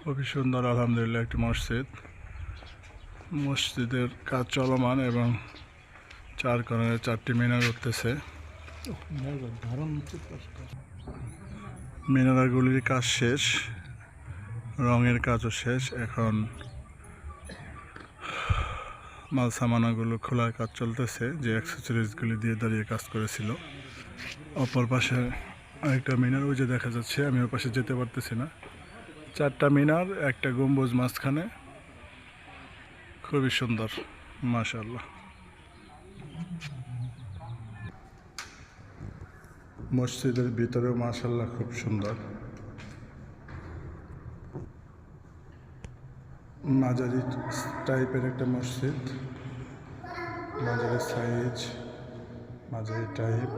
খুবই সুন্দর আলহামদুলিল্লাহ একটি মসজিদ। মসজিদের কাজ চলমান এবং চার কোণে চারটি মিনার উঠতেছে। মিনারগুলির কাজ শেষ, রঙের কাজও শেষ। এখন মাল সামানাগুলো খোলার কাজ চলতেছে, যে অ্যাক্সেসরিজগুলি দিয়ে দাঁড়িয়ে কাজ করেছিল। অপর পাশে আরেকটা মিনার ওই যে দেখা যাচ্ছে, আমি ওর পাশে যেতে পারতেছি না। চারটা মিনার, একটা গম্বুজ মাঝখানে, খুবই সুন্দর মাশাআল্লাহ। মসজিদের ভিতরেও মাশাআল্লাহ খুব সুন্দর। মাঝারি টাইপের একটা মসজিদ, মাঝারি সাইজ, মাঝারি টাইপ।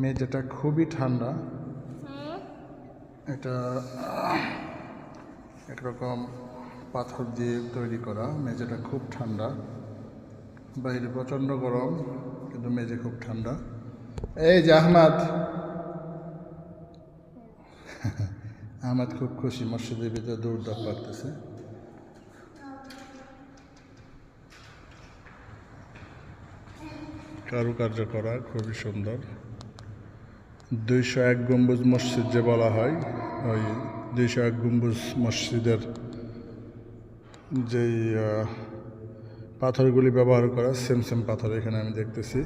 মেঝেটা খুবই ঠান্ডা, এটা একরকম পাথর দিয়ে তৈরি করা। মেঝেটা খুব ঠান্ডা, বাইরে প্রচণ্ড গরম কিন্তু মেঝে খুব ঠান্ডা। এই যে আহমাদ আহমাদ খুব খুশি, মসজিদের ভিতরে দৌড় পারতেছে। কারুকার্য করা খুবই সুন্দর। 201 গম্বুজ মসজিদ যে বলা হয়, ওই 201 গম্বুজ মসজিদের যেই পাথরগুলি ব্যবহার করা, সেম সেম পাথর এখানে আমি দেখতেছি।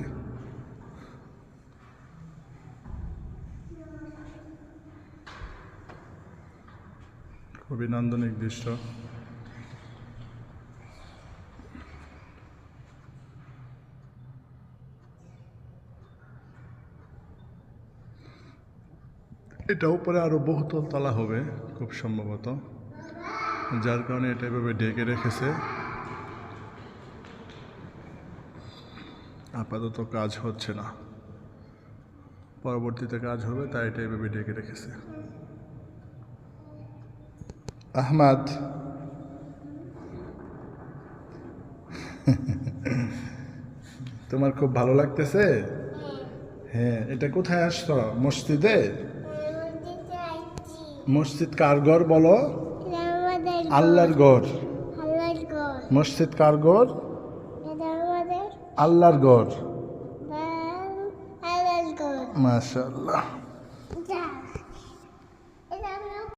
খুবই নান্দনিক দৃশ্য। এটা উপরে আরো বহুতল তলা হবে খুব সম্ভবত, যার কারণে এটা এভাবে ঢেকে রেখেছে। আপাতত কাজ হচ্ছে না, পরবর্তীতে কাজ হবে, তাই এটা এভাবে ঢেকে রেখেছে। আহমাদ তোমার খুব ভালো লাগতেছে? হ্যাঁ, এটা কোথায় আসছো? মসজিদে? মসজিদ কার ঘর বলো? আল্লাহর ঘর। মসজিদ কার ঘর? আল্লাহর ঘর। মাশাআল্লাহ।